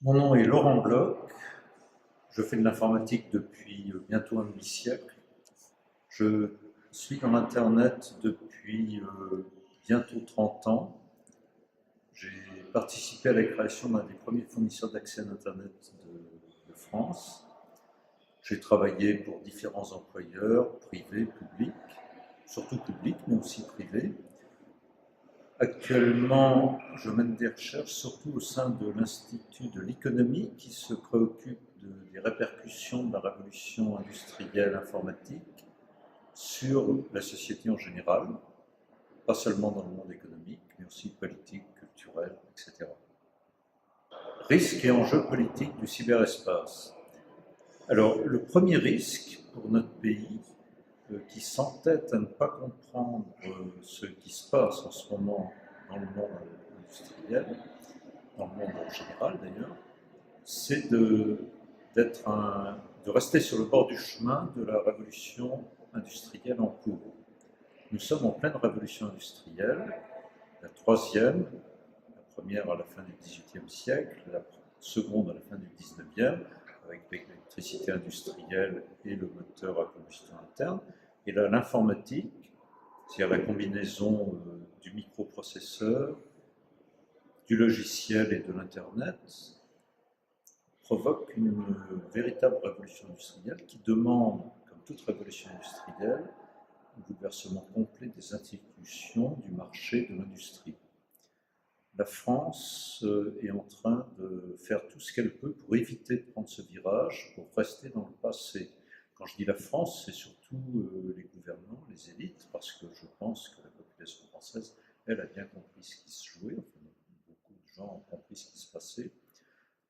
Mon nom est Laurent Bloch, je fais de l'informatique depuis bientôt un demi-siècle. Je suis dans l'Internet depuis bientôt 30 ans. J'ai participé à la création d'un des premiers fournisseurs d'accès à l'Internet de France. J'ai travaillé pour différents employeurs, privés, publics, surtout publics, mais aussi privés. Actuellement, je mène des recherches surtout au sein de l'Institut de l'économie qui se préoccupe des répercussions de la révolution industrielle informatique sur la société en général, pas seulement dans le monde économique, mais aussi politique, culturel, etc. Risques et enjeux politiques du cyberespace. Alors, le premier risque pour notre pays, qui s'entête à ne pas comprendre ce qui se passe en ce moment dans le monde industriel, dans le monde en général d'ailleurs, c'est de rester sur le bord du chemin de la révolution industrielle en cours. Nous sommes en pleine révolution industrielle, la troisième, la première à la fin du XVIIIe siècle, la seconde à la fin du XIXe, avec l'électricité industrielle et le moteur à combustion interne. Et là, l'informatique, c'est-à-dire la combinaison du microprocesseur, du logiciel et de l'Internet, provoque une véritable révolution industrielle qui demande, comme toute révolution industrielle, un bouleversement complet des institutions du marché de l'industrie. La France est en train de faire tout ce qu'elle peut pour éviter de prendre ce virage, pour rester dans le passé. Quand je dis la France, c'est surtout les gouvernements, les élites, parce que je pense que la population française, elle, a bien compris ce qui se jouait, enfin, beaucoup de gens ont compris ce qui se passait.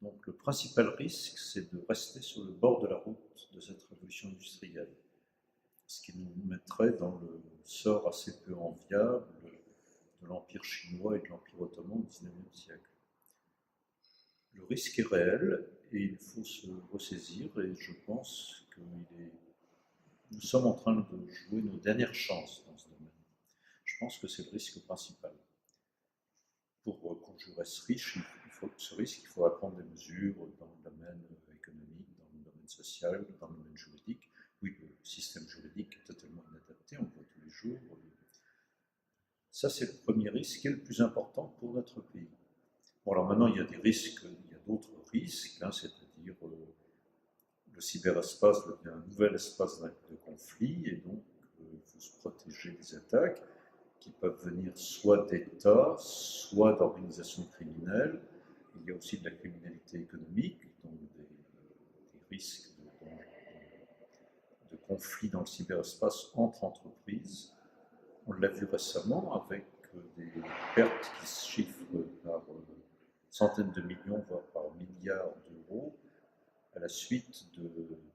Donc le principal risque, c'est de rester sur le bord de la route de cette révolution industrielle, ce qui nous mettrait dans le sort assez peu enviable de l'Empire chinois et de l'Empire ottoman au XIXe siècle. Le risque est réel et il faut se ressaisir, et je pense que nous sommes en train de jouer nos dernières chances dans ce domaine. Je pense que c'est le risque principal. Pour conjurer ce risque, il faut apprendre des mesures dans le domaine économique, dans le domaine social, dans le domaine juridique. Oui, le système juridique est totalement inadapté, on le voit tous les jours. Ça, c'est le premier risque qui est le plus important pour notre pays. Bon, alors maintenant, il y a des risques, il y a d'autres risques, hein, c'est-à-dire le cyberespace devient un nouvel espace de conflit, et donc il faut se protéger des attaques qui peuvent venir soit d'États, soit d'organisations criminelles. Il y a aussi de la criminalité économique, donc des risques de conflits dans le cyberespace entre entreprises. On l'a vu récemment avec des pertes qui se chiffrent par centaines de millions, voire par milliards d'euros, à la suite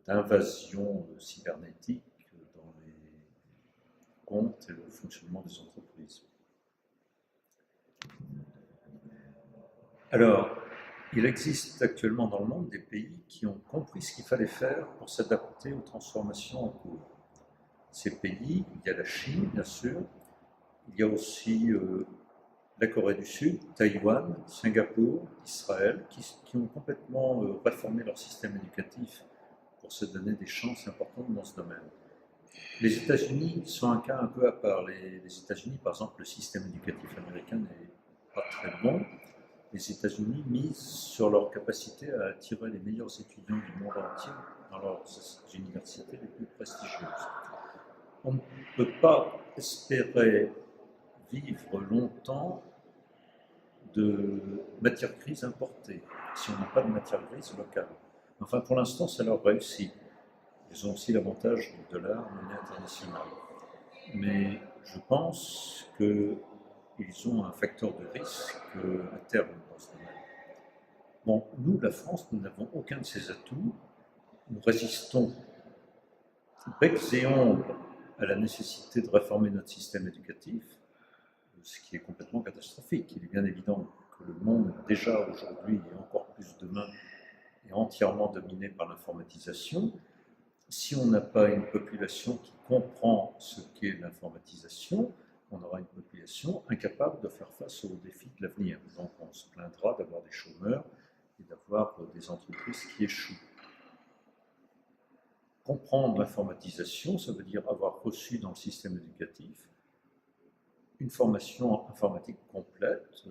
d'invasions cybernétiques dans les comptes et le fonctionnement des entreprises. Alors, il existe actuellement dans le monde des pays qui ont compris ce qu'il fallait faire pour s'adapter aux transformations en cours. Ces pays, il y a la Chine, bien sûr, il y a aussi la Corée du Sud, Taïwan, Singapour, Israël, qui ont complètement réformé leur système éducatif pour se donner des chances importantes dans ce domaine. Les États-Unis sont un cas un peu à part. Les États-Unis, par exemple, le système éducatif américain n'est pas très bon. Les États-Unis misent sur leur capacité à attirer les meilleurs étudiants du monde entier dans leurs universités les plus prestigieuses. On ne peut pas espérer vivre longtemps de matières grises importées, si on n'a pas de matières grises locales. Enfin, pour l'instant, ça leur réussit. Ils ont aussi l'avantage du dollar, monnaie internationale. Mais je pense qu'ils ont un facteur de risque à terme dans ce domaine. Bon, nous, la France, nous n'avons aucun de ces atouts. Nous résistons becs et ongles à la nécessité de réformer notre système éducatif, ce qui est complètement catastrophique. Il est bien évident que le monde, déjà aujourd'hui, et encore plus demain, est entièrement dominé par l'informatisation. Si on n'a pas une population qui comprend ce qu'est l'informatisation, on aura une population incapable de faire face aux défis de l'avenir. Donc on se plaindra d'avoir des chômeurs et d'avoir des entreprises qui échouent. Comprendre l'informatisation, ça veut dire avoir reçu dans le système éducatif une formation informatique complète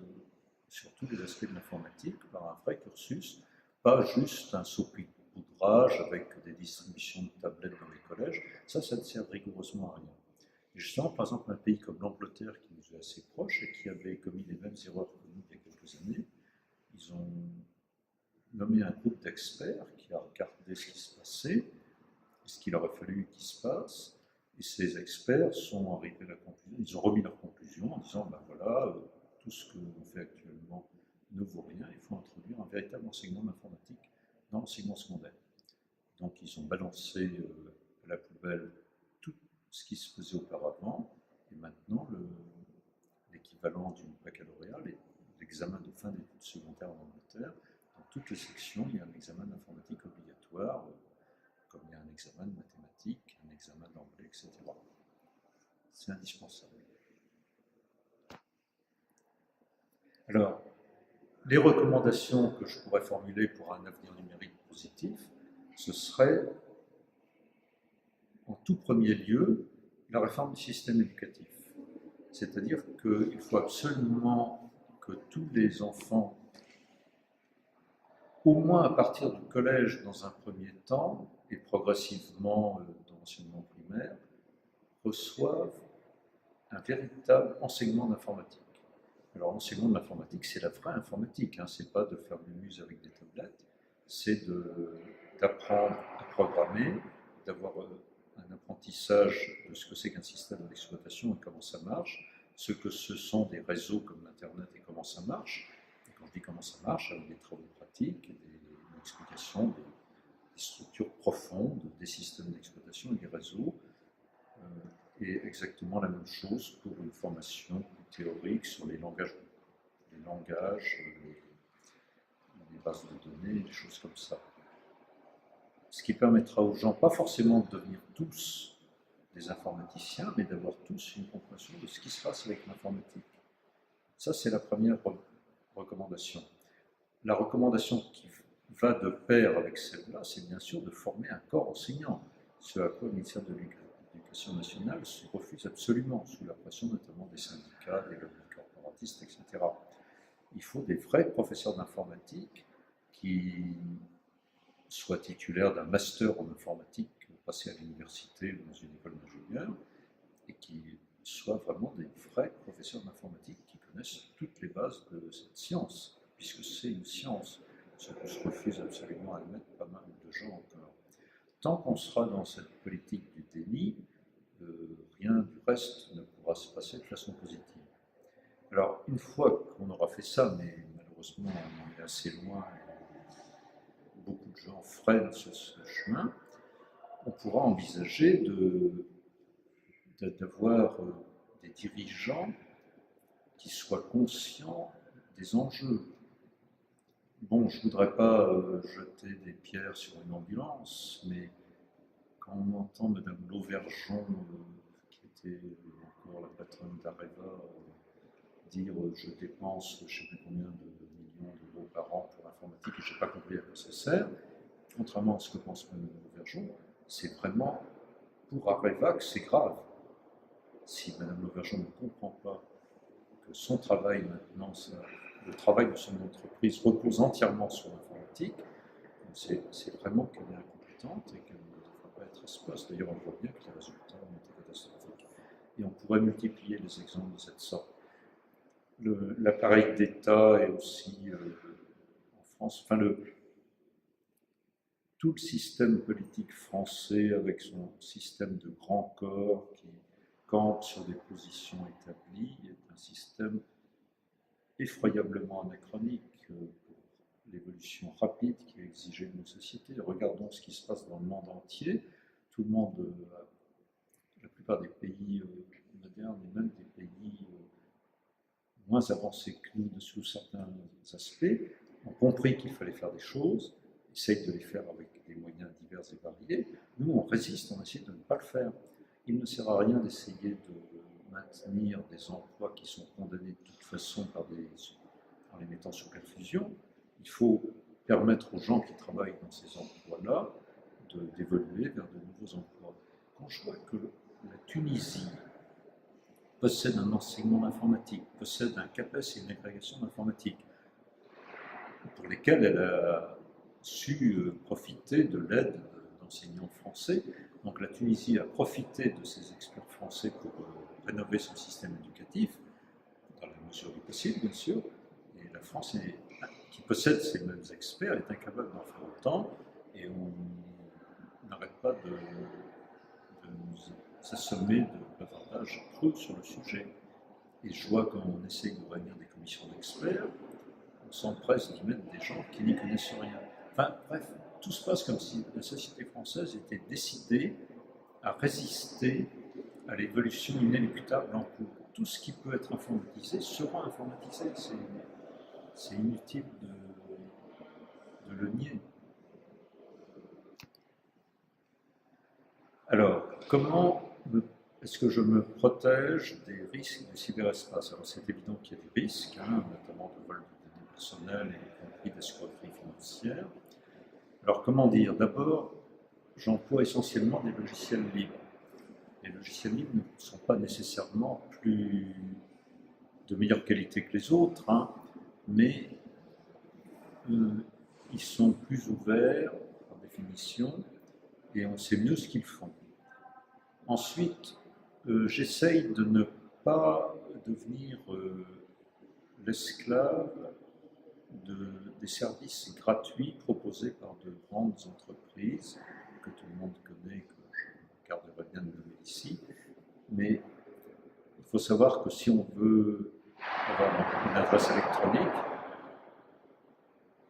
sur tous les aspects de l'informatique par un vrai cursus, pas juste un saupoudrage avec des distributions de tablettes dans les collèges. Ça ne sert rigoureusement à rien. Et justement, par exemple, un pays comme l'Angleterre, qui nous est assez proche et qui avait commis les mêmes erreurs que nous il y a quelques années, ils ont nommé un groupe d'experts qui a regardé ce qui se passait, ce qu'il aurait fallu qu'il se passe, et ces experts sont arrivés à la conclusion, ils ont remis leur conclusion en disant, ben voilà, tout ce que l'on fait actuellement ne vaut rien, il faut introduire un véritable enseignement d'informatique dans l'enseignement secondaire. Donc ils ont balancé à la poubelle tout ce qui se faisait auparavant, et maintenant l'équivalent du baccalauréat, l'examen de fin d'études secondaires en Angleterre, dans toutes les sections, il y a un examen d'informatique obligatoire, comme il y a un examen de mathématiques, un examen d'anglais, etc. C'est indispensable. Alors, les recommandations que je pourrais formuler pour un avenir numérique positif, ce serait, en tout premier lieu, la réforme du système éducatif. C'est-à-dire qu'il faut absolument que tous les enfants, au moins à partir du collège dans un premier temps, et progressivement dans l'enseignement primaire, reçoivent un véritable enseignement d'informatique. Alors l'enseignement de l'informatique, c'est la vraie informatique, hein, c'est pas de faire du muse avec des tablettes, c'est d'apprendre à programmer, d'avoir un apprentissage de ce que c'est qu'un système d'exploitation et comment ça marche, ce que ce sont des réseaux comme l'Internet et comment ça marche. Et quand je dis comment ça marche, avec des travaux pratiques, une explication des structures profondes des systèmes d'exploitation et des réseaux, et exactement la même chose pour une formation théorique sur les langages, les bases de données, des choses comme ça. Ce qui permettra aux gens, pas forcément de devenir tous des informaticiens, mais d'avoir tous une compréhension de ce qui se passe avec l'informatique. Ça, c'est la première recommandation. La recommandation qui va de pair avec celle-là, c'est bien sûr de former un corps enseignant, ce à quoi le ministère de l'Éducation nationale se refuse absolument, sous la pression notamment des syndicats, des lobbies corporatistes, etc. Il faut des vrais professeurs d'informatique qui soient titulaires d'un master en informatique passé à l'université ou dans une école d'ingénieurs, et qui soient vraiment des vrais professeurs d'informatique qui connaissent toutes les bases de cette science, puisque c'est une science, ce que se refuse absolument à admettre pas mal de gens encore. Tant qu'on sera dans cette politique du déni, rien du reste ne pourra se passer de façon positive. Alors, une fois qu'on aura fait ça, mais malheureusement on en est assez loin, beaucoup de gens freinent sur ce chemin, on pourra envisager d'avoir des dirigeants qui soient conscients des enjeux. Bon, je ne voudrais pas jeter des pierres sur une ambulance, mais quand on entend Mme Lauvergeon, qui était encore la patronne d'Areva, dire je dépense je ne sais plus combien de millions d'euros par an pour l'informatique et je n'ai pas compris à quoi ça sert, contrairement à ce que pense Mme Lauvergeon, c'est vraiment pour Areva que c'est grave. Si Mme Lauvergeon ne comprend pas que son travail maintenant, le travail de son entreprise repose entièrement sur l'informatique, c'est vraiment qu'elle est incompétente et qu'elle ne devrait pas être à ce poste. D'ailleurs, on voit bien que les résultats ont été catastrophiques. Et on pourrait multiplier les exemples de cette sorte. L'appareil d'État est aussi en France, enfin tout le système politique français avec son système de grands corps qui campe sur des positions établies est un système effroyablement anachronique pour l'évolution rapide qui est exigée de nos sociétés. Regardons ce qui se passe dans le monde entier. Tout le monde, la plupart des pays modernes et même des pays moins avancés que nous sous certains aspects, ont compris qu'il fallait faire des choses, essayent de les faire avec des moyens divers et variés. Nous, on résiste, on essaie de ne pas le faire. Il ne sert à rien d'essayer de maintenir des emplois qui sont condamnés de toute façon en les mettant sous perfusion. Il faut permettre aux gens qui travaillent dans ces emplois-là d'évoluer vers de nouveaux emplois. Quand je vois que la Tunisie possède un enseignement d'informatique, possède un CAPES et une agrégation d'informatique, pour lesquels elle a su profiter de l'aide d'enseignants français. Donc la Tunisie a profité de ces experts français pour rénover son système éducatif, dans la mesure du possible, bien sûr. Et la France, qui possède ces mêmes experts, est incapable d'en faire autant, et on n'arrête pas de nous assommer de bavardages creux sur le sujet. Et je vois quand on essaye de réunir des commissions d'experts, on s'empresse d'y mettre des gens qui n'y connaissent rien. Enfin, bref, tout se passe comme si la société française était décidée à résister à l'évolution inéluctable en cours. Tout ce qui peut être informatisé sera informatisé. C'est inutile de le nier. Alors, comment est-ce que je me protège des risques du cyberespace? Alors, c'est évident qu'il y a des risques, notamment de vol de données personnelles, y compris d'escroquerie financière. Alors, comment dire? D'abord, j'emploie essentiellement des logiciels libres. Les logiciels libres ne sont pas nécessairement plus de meilleure qualité que les autres, mais ils sont plus ouverts, par définition, et on sait mieux ce qu'ils font. Ensuite, j'essaye de ne pas devenir l'esclave des services gratuits proposés par de grandes entreprises que tout le monde connaît, que je garderai bien de nommer ici. Mais il faut savoir que si on veut avoir une adresse électronique,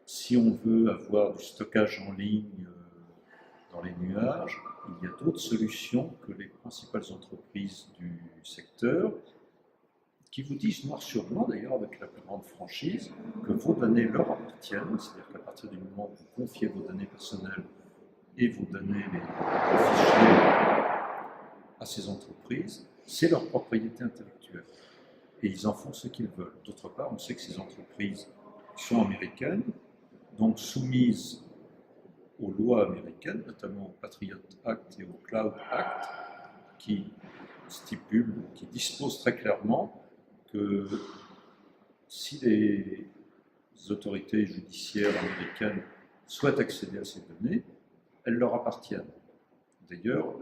si on veut avoir du stockage en ligne dans les nuages, il y a d'autres solutions que les principales entreprises du secteur qui vous disent noir sur blanc, d'ailleurs avec la plus grande franchise, que vos données leur appartiennent, c'est-à-dire qu'à partir du moment où vous confiez vos données personnelles et vous donnez les fichiers à ces entreprises, c'est leur propriété intellectuelle. Et ils en font ce qu'ils veulent. D'autre part, on sait que ces entreprises sont américaines, donc soumises aux lois américaines, notamment au Patriot Act et au Cloud Act, qui stipulent, qui disposent très clairement que si les autorités judiciaires américaines souhaitent accéder à ces données, elles leur appartiennent. D'ailleurs,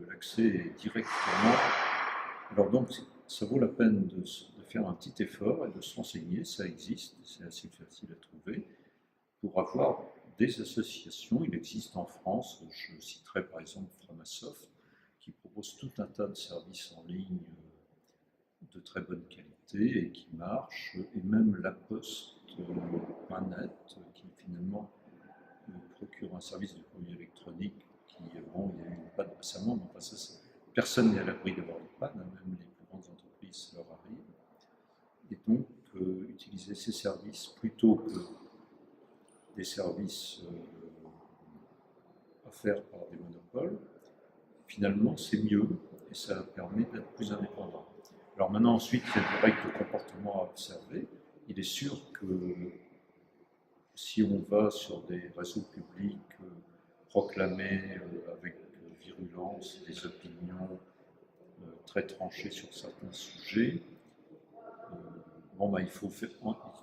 l'accès est directement... Alors donc, ça vaut la peine de faire un petit effort et de se renseigner, ça existe, c'est assez facile à trouver, pour avoir des associations. Il existe en France, je citerai par exemple Framasoft, qui propose tout un tas de services en ligne de très bonne qualité et qui marchent, et même La Poste.net, qui finalement procure un service de courrier électronique qui, bon, il y a eu une panne récemment, mais enfin, personne n'est à l'abri d'avoir une panne, même les plus grandes entreprises leur arrivent. Et donc, utiliser ces services plutôt que des services offerts par des monopoles, finalement, c'est mieux et ça permet d'être plus indépendant. Alors maintenant, ensuite, il y a des règles de comportement à observer. Il est sûr que si on va sur des réseaux publics proclamer avec virulence des opinions très tranchées sur certains sujets, bon, ben, il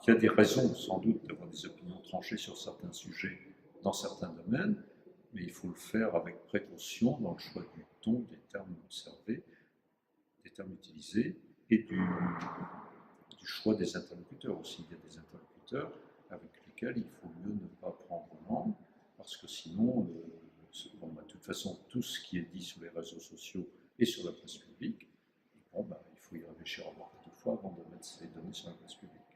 y a des raisons sans doute d'avoir des opinions tranchées sur certains sujets dans certains domaines, mais il faut le faire avec précaution dans le choix du ton, des termes observés, des termes utilisés et du choix des interlocuteurs aussi. Il y a des interlocuteurs avec lesquels il faut mieux ne pas prendre langue, parce que sinon, bon, bah, de toute façon, tout ce qui est dit sur les réseaux sociaux et sur la presse publique, bon, bah, il faut y réfléchir encore deux fois avant de mettre ces données sur la presse publique.